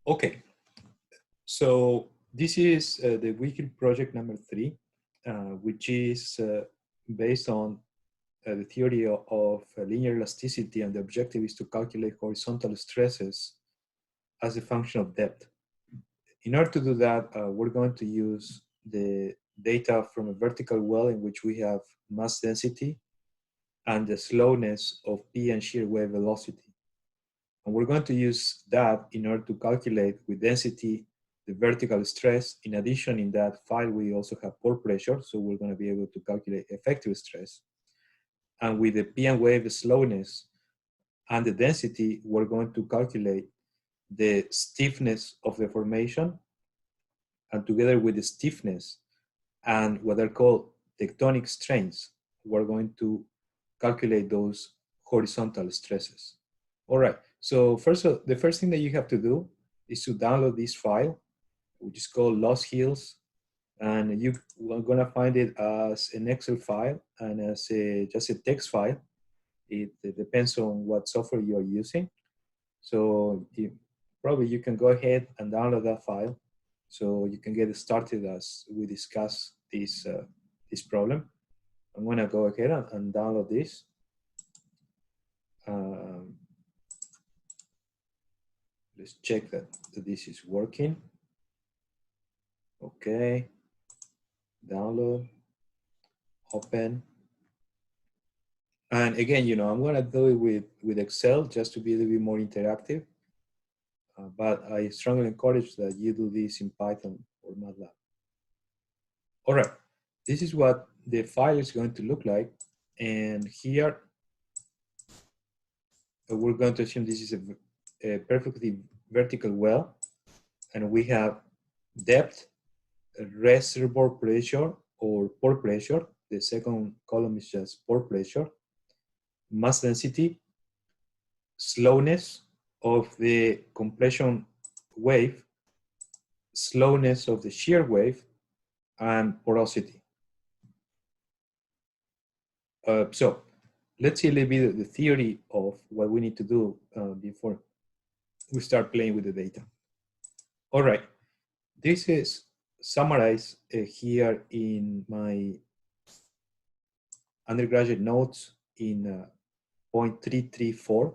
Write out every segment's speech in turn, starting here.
Okay, so this is the weekly project number 3, which is based on the theory of linear elasticity, and the objective is to calculate horizontal stresses as a function of depth. In order to do that, we're going to use the data from a vertical well in which we have mass density and the slowness of P and shear wave velocity. And we're going to use that in order to calculate with density the vertical stress. In addition, in that file, we also have pore pressure, so we're going to be able to calculate effective stress. And with the P and wave slowness and the density, we're going to calculate the stiffness of the formation, and together with the stiffness and what are called tectonic strains, we're going to calculate those horizontal stresses. All right, so the first thing that you have to do is to download this file, which is called Lost Hills, and you are gonna find it as an Excel file and as just a text file. It depends on what software you are using. So probably you can go ahead and download that file so you can get started as we discuss this problem. I'm gonna go ahead and download this. Let's check that this is working. Okay, download, open. And again, I'm gonna do it with Excel just to be a little bit more interactive. But I strongly encourage that you do this in Python or MATLAB. All right, this is what the file is going to look like. And here, we're going to assume this is a perfectly vertical well. And we have depth, reservoir pressure or pore pressure. The second column is just pore pressure. Mass density, slowness of the compression wave, slowness of the shear wave, and porosity. So let's see a little bit of the theory of what we need to do before we start playing with the data. All right, this is summarized here in my undergraduate notes in point 334.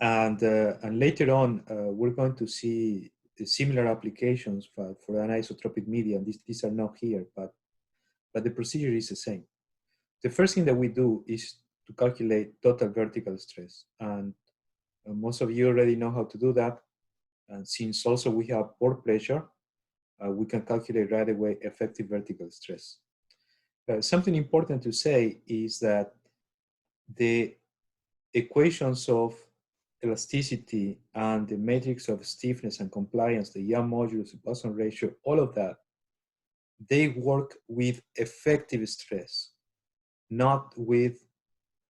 And later on, we're going to see similar applications for an isotropic medium. These are not here, but the procedure is the same. The first thing that we do is to calculate total vertical stress. And most of you already know how to do that. And since also we have pore pressure, we can calculate right away effective vertical stress. Something important to say is that the equations of elasticity and the matrix of stiffness and compliance, the Young modulus, the Poisson ratio, all of that, they work with effective stress, not with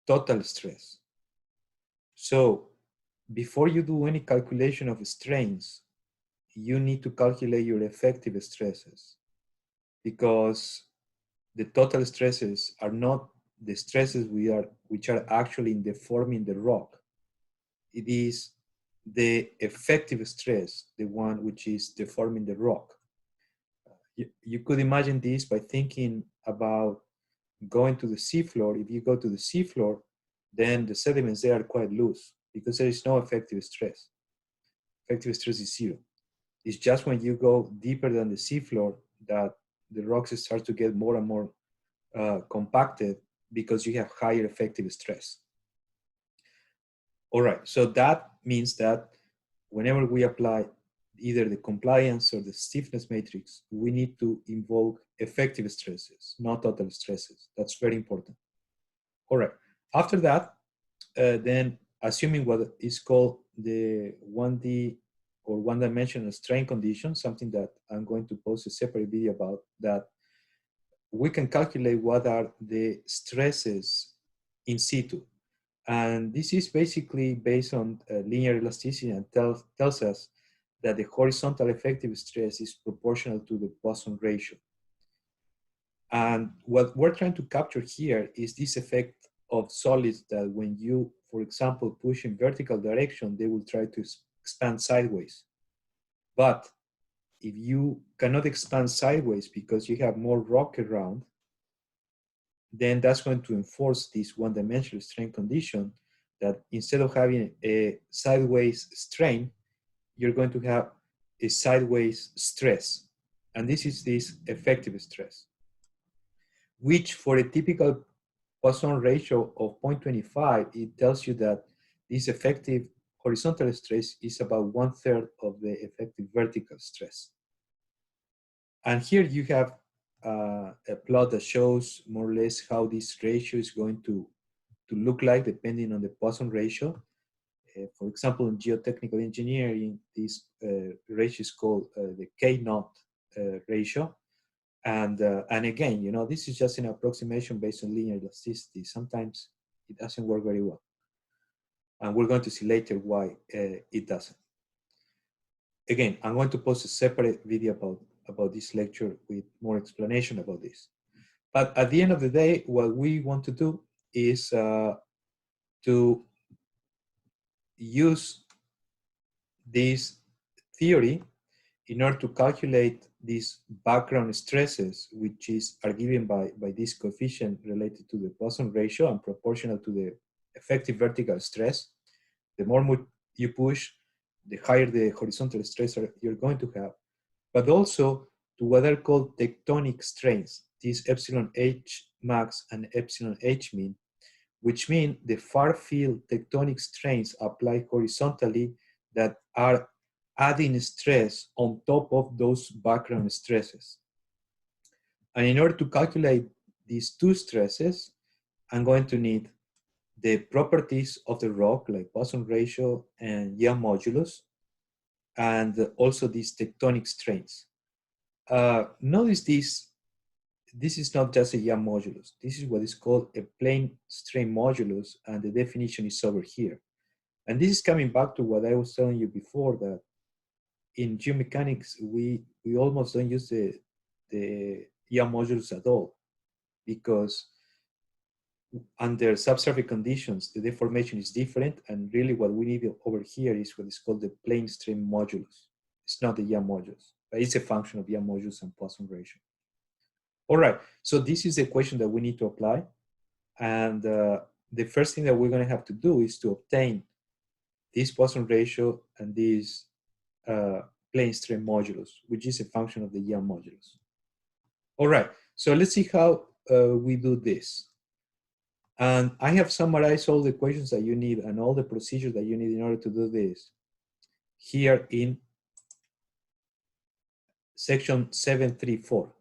total stress. So before you do any calculation of strains, you need to calculate your effective stresses, because the total stresses are not the stresses which are actually deforming the rock. It is the effective stress, the one which is deforming the rock. You could imagine this by thinking about going to the seafloor. If you go to the seafloor, then the sediments there are quite loose because there is no effective stress. Effective stress is zero. It's just when you go deeper than the seafloor that the rocks start to get more and more compacted because you have higher effective stress. All right, so that means that whenever we apply either the compliance or the stiffness matrix, we need to invoke effective stresses, not total stresses. That's very important. All right, after that, then assuming what is called the 1D or one-dimensional strain condition, something that I'm going to post a separate video about, that we can calculate what are the stresses in situ. And this is basically based on linear elasticity and tells us that the horizontal effective stress is proportional to the Poisson ratio. And what we're trying to capture here is this effect of solids that when you, for example, push in vertical direction, they will try to expand sideways. But if you cannot expand sideways because you have more rock around, then that's going to enforce this one-dimensional strain condition that instead of having a sideways strain, you're going to have a sideways stress. And this is this effective stress, which for a typical Poisson ratio of 0.25, it tells you that this effective horizontal stress is about 1/3 of the effective vertical stress. And here you have a plot that shows more or less how this ratio is going to look like depending on the Poisson ratio. For example, in geotechnical engineering, this ratio is called the K-0 ratio. And again, you know, this is just an approximation based on linear elasticity. Sometimes it doesn't work very well. And we're going to see later why it doesn't. Again, I'm going to post a separate video about this lecture with more explanation about this. But at the end of the day, what we want to do is to use this theory in order to calculate these background stresses, which are given by this coefficient related to the Poisson ratio and proportional to the effective vertical stress. The more you push, the higher the horizontal stress you're going to have, but also to what are called tectonic strains, these epsilon H max and epsilon H min, which mean the far field tectonic strains applied horizontally that are adding stress on top of those background stresses. And in order to calculate these two stresses, I'm going to need the properties of the rock, like Poisson ratio and Young modulus, and also these tectonic strains. Notice this is not just a Young modulus. This is what is called a plane strain modulus, and the definition is over here. And this is coming back to what I was telling you before, that in geomechanics, we almost don't use the Young modulus at all, because under subsurface conditions, the deformation is different, and really what we need over here is what is called the plane strain modulus. It's not the Young modulus, but it's a function of Young modulus and Poisson ratio. All right, so this is the equation that we need to apply. And the first thing that we're going to have to do is to obtain this Poisson ratio and this plane strain modulus, which is a function of the Young modulus. All right, so let's see how we do this. And I have summarized all the equations that you need and all the procedures that you need in order to do this here in section 734.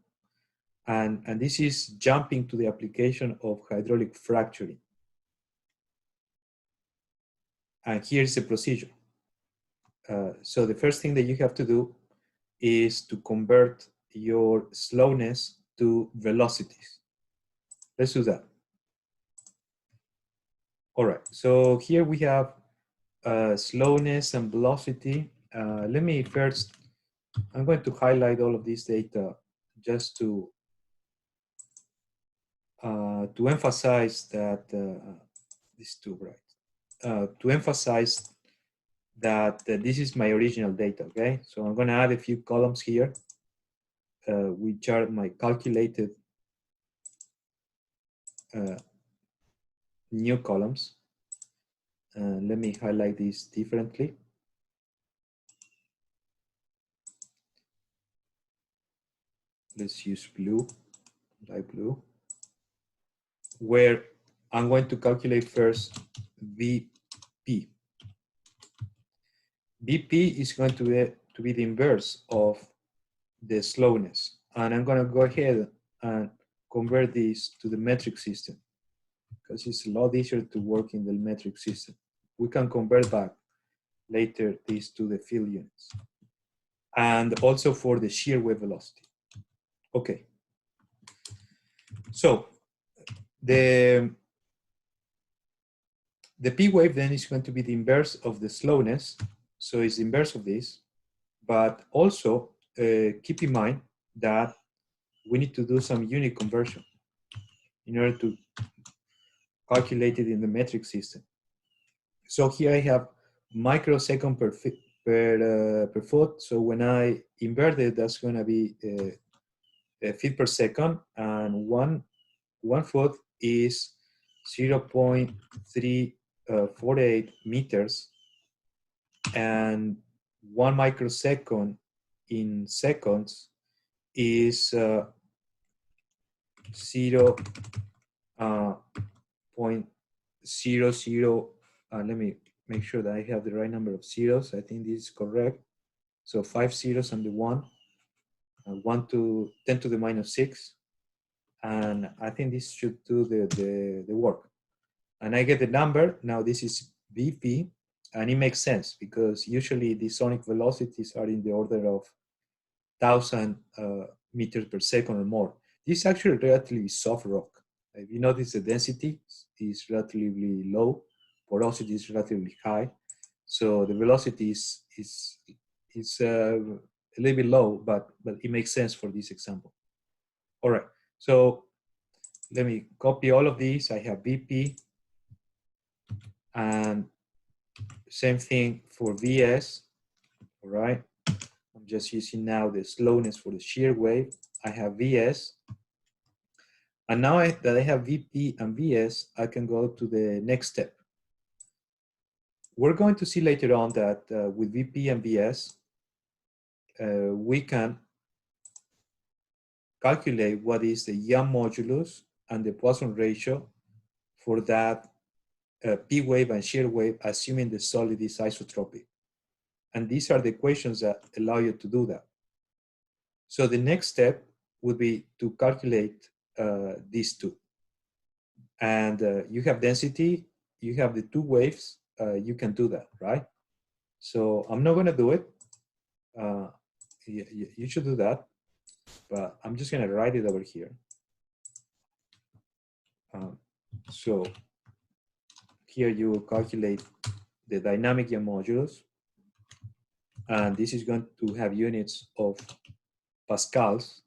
And this is jumping to the application of hydraulic fracturing. And here's the procedure. So the first thing that you have to do is to convert your slowness to velocities. Let's do that. All right, so here we have slowness and velocity. Let me first, I'm going to highlight all of this data just to emphasize that, this is too bright, to emphasize that this is my original data, okay? So I'm gonna add a few columns here, which are my calculated new columns. Let me highlight these differently. Let's use blue, light blue, where I'm going to calculate first VP. VP is going to be the inverse of the slowness. And I'm going to go ahead and convert this to the metric system, because it's a lot easier to work in the metric system. We can convert back later this to the field units. And also for the shear wave velocity. Okay. So the P wave then is going to be the inverse of the slowness. So it's the inverse of this. But also keep in mind that we need to do some unit conversion in order to calculate it in the metric system. So here I have microsecond per foot. So when I invert it, that's going to be feet per second, and one foot is 0.348 meters, and 1 microsecond in seconds is 0.00. Let me make sure that I have the right number of zeros. I think this is correct. So 5 zeros and the 1, 1 to 10 to the minus 6. And I think this should do the work. And I get the number. Now this is VP, and it makes sense because usually the sonic velocities are in the order of 1,000 meters per second or more. This is actually relatively soft rock. If you notice, the density is relatively low, porosity is relatively high, so the velocity is a little bit low, but it makes sense for this example. All right, so let me copy all of these. I have VP, and same thing for VS. All right, I'm just using now the slowness for the shear wave. I have VS. And now that I have VP and VS, I can go to the next step. We're going to see later on that with VP and VS, we can calculate what is the Young modulus and the Poisson ratio for that P wave and shear wave, assuming the solid is isotropic. And these are the equations that allow you to do that. So the next step would be to calculate these two. And you have density, you have the two waves, you can do that, right? So I'm not going to do it. You should do that, but I'm just going to write it over here. So here you will calculate the dynamic Young modulus, and this is going to have units of pascals.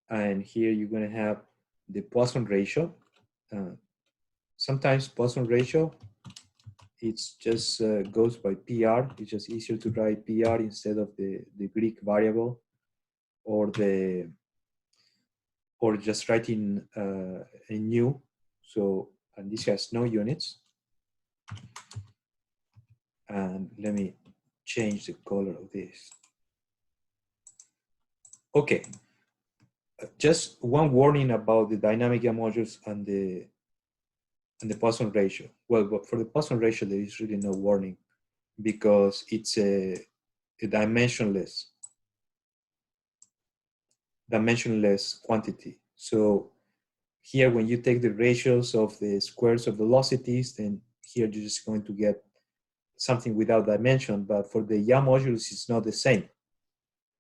And here you're going to have the Poisson ratio. Sometimes Poisson ratio, it's just goes by PR. It's just easier to write PR instead of the Greek variable, or just writing a new. So, and this has no units. And let me change the color of this. Okay. Just one warning about the dynamic Young modulus and the Poisson ratio. Well, but for the Poisson ratio, there is really no warning because it's a dimensionless quantity. So here, when you take the ratios of the squares of velocities, then here you're just going to get something without dimension. But for the Young modulus, it's not the same.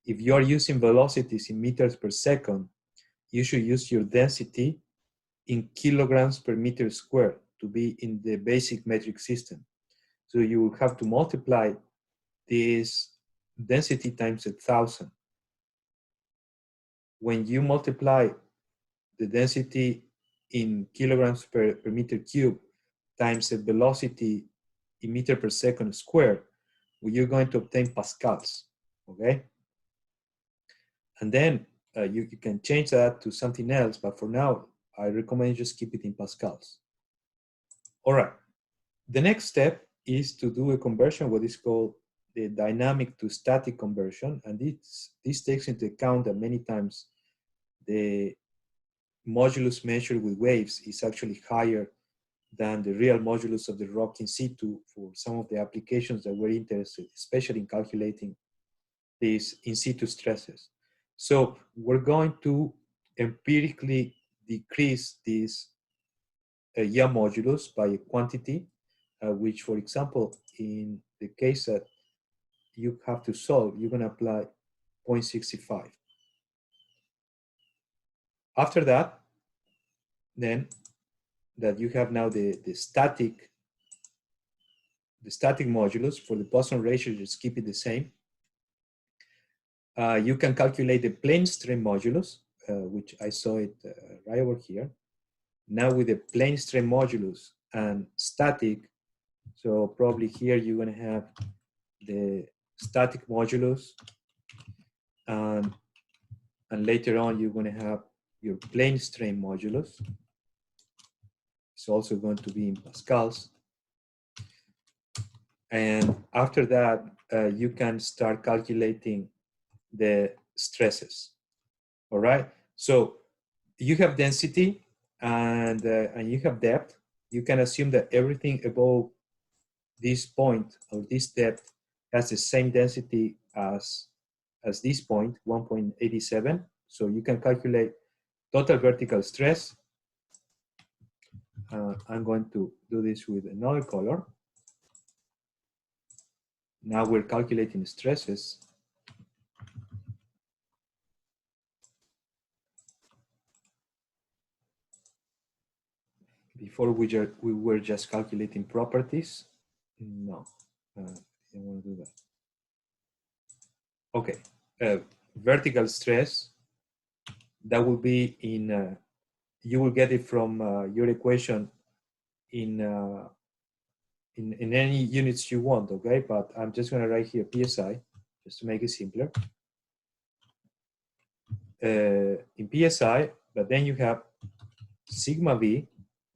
If you are using velocities in meters per second, you should use your density in kilograms per meter squared to be in the basic metric system. So you will have to multiply this density times 1,000. When you multiply the density in kilograms per meter cube times the velocity in meter per second squared, well, you're going to obtain pascals, okay? And then you can change that to something else, but for now, I recommend you just keep it in pascals. All right, the next step is to do a conversion, what is called the dynamic to static conversion, and this takes into account that many times the modulus measured with waves is actually higher than the real modulus of the rock in situ for some of the applications that we're interested, especially in calculating these in situ stresses. So we're going to empirically decrease this Young modulus by a quantity, which, for example, in the case that you have to solve, you're going to apply 0.65. After that, then that you have now the static modulus for the Poisson ratio, just keep it the same. You can calculate the plane strain modulus, which I saw it right over here. Now with the plane strain modulus and static, So probably here you're going to have the static modulus, and later on you're going to have your plane strain modulus. It's also going to be in pascals. And after that, you can start calculating the stresses. All right. So you have density and you have depth. You can assume that everything above this point or this depth has the same density as this point, 1.87. So you can calculate total vertical stress. I'm going to do this with another color. Now we're calculating stresses. Before we were just calculating properties. No, I don't want to do that. Okay, vertical stress, that will be in, you will get it from your equation in any units you want, okay? But I'm just gonna write here PSI, just to make it simpler. In PSI, but then you have sigma V,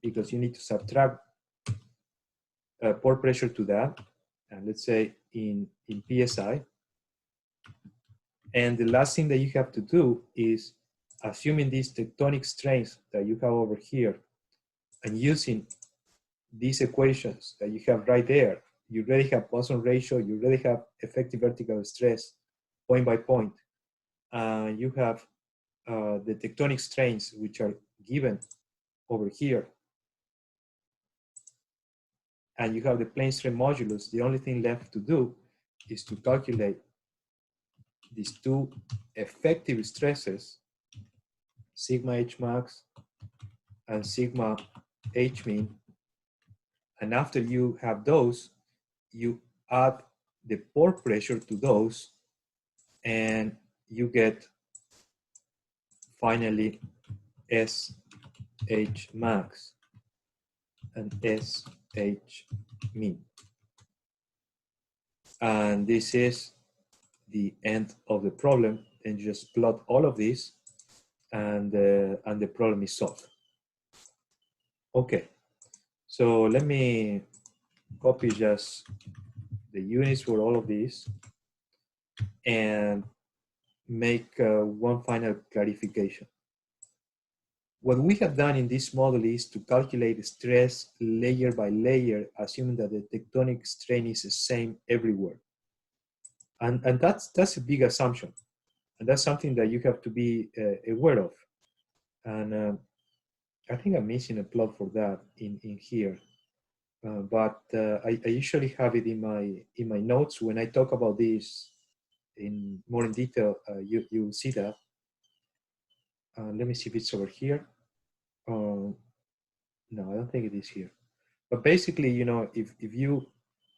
because you need to subtract pore pressure to that, and let's say in PSI. And the last thing that you have to do is, assuming these tectonic strains that you have over here, and using these equations that you have right there, you already have Poisson ratio, you already have effective vertical stress point by point. You have the tectonic strains, which are given over here. And you have the plane strain modulus. The only thing left to do is to calculate these two effective stresses, sigma H max and sigma H min. And after you have those, you add the pore pressure to those, and you get finally SH max and SH min. And this is the end of the problem. And you just plot all of this, and the problem is solved. Okay, so let me copy just the units for all of these and make one final clarification. What we have done in this model is to calculate stress layer by layer, assuming that the tectonic strain is the same everywhere. And that's a big assumption. And that's something that you have to be aware of. And I think I'm missing a plot for that in here. But I usually have it in my notes. When I talk about this more in detail, you'll see that. Let me see if it's over here. No, I don't think it is here. But basically, you know, if you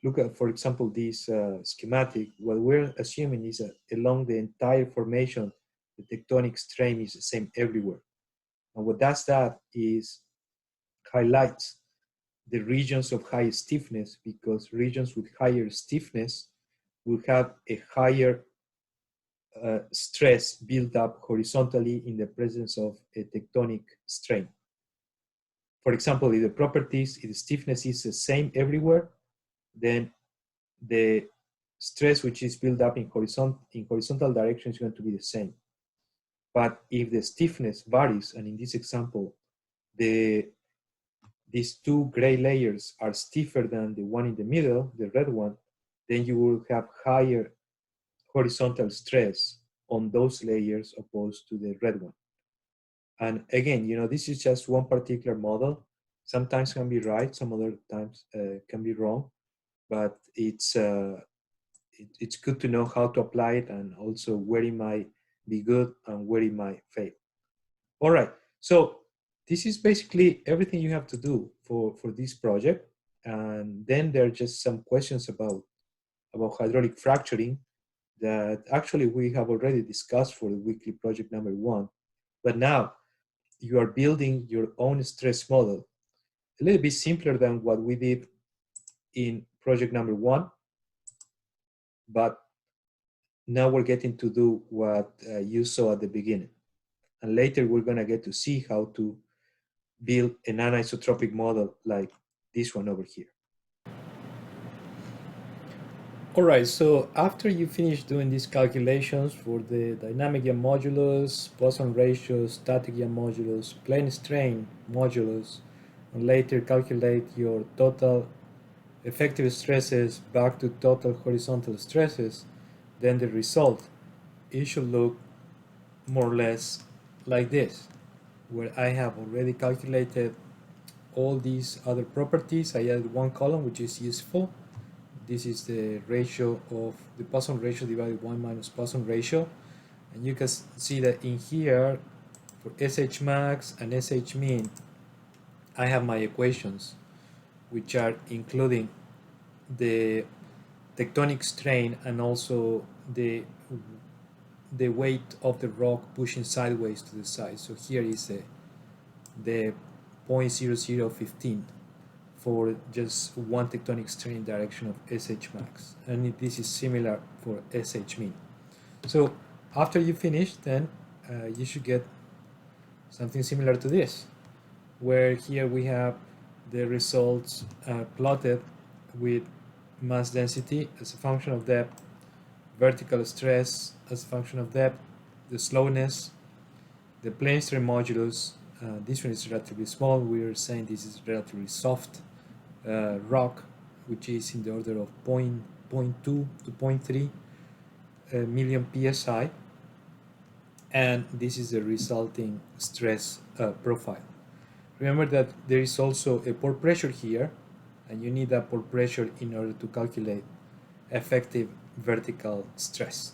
look at, for example, this schematic, what we're assuming is that along the entire formation, the tectonic strain is the same everywhere. And what does that is highlights the regions of high stiffness, because regions with higher stiffness will have a higher stress built up horizontally in the presence of a tectonic strain. For example, if the properties, if the stiffness is the same everywhere, then the stress which is built up in horizontal direction is going to be the same. But if the stiffness varies, and in this example, these two gray layers are stiffer than the one in the middle, the red one, then you will have higher horizontal stress on those layers opposed to the red one. And again, you know, this is just one particular model. Sometimes can be right, some other times can be wrong, but it's good to know how to apply it, and also where it might be good and where it might fail. All right, so this is basically everything you have to do for this project. And then there are just some questions about hydraulic fracturing that actually we have already discussed for the weekly project number 1. But now you are building your own stress model, a little bit simpler than what we did in project number 1, but now we're getting to do what you saw at the beginning. And later we're going to get to see how to build an anisotropic model like this one over here. All right, so after you finish doing these calculations for the dynamic yaw modulus, Poisson ratio, static yaw modulus, plane strain modulus, and later calculate your total effective stresses back to total horizontal stresses, then the result, it should look more or less like this, where I have already calculated all these other properties. I added one column, which is useful. This is the ratio of the Poisson ratio divided 1 minus Poisson ratio. And you can see that in here, for SH max and SH min, I have my equations, which are including the tectonic strain and also the weight of the rock pushing sideways to the side. So here is the 0.0015 for just one tectonic strain direction of SH max, and this is similar for SH min. So after you finish, then you should get something similar to this, where here we have the results plotted with mass density as a function of depth, vertical stress as a function of depth, the slowness, the plane strain modulus. This one is relatively small. We are saying this is relatively soft rock, which is in the order of 0.2 to 0.3 million psi, and this is the resulting stress profile. Remember that there is also a pore pressure here, and you need that pore pressure in order to calculate effective vertical stress.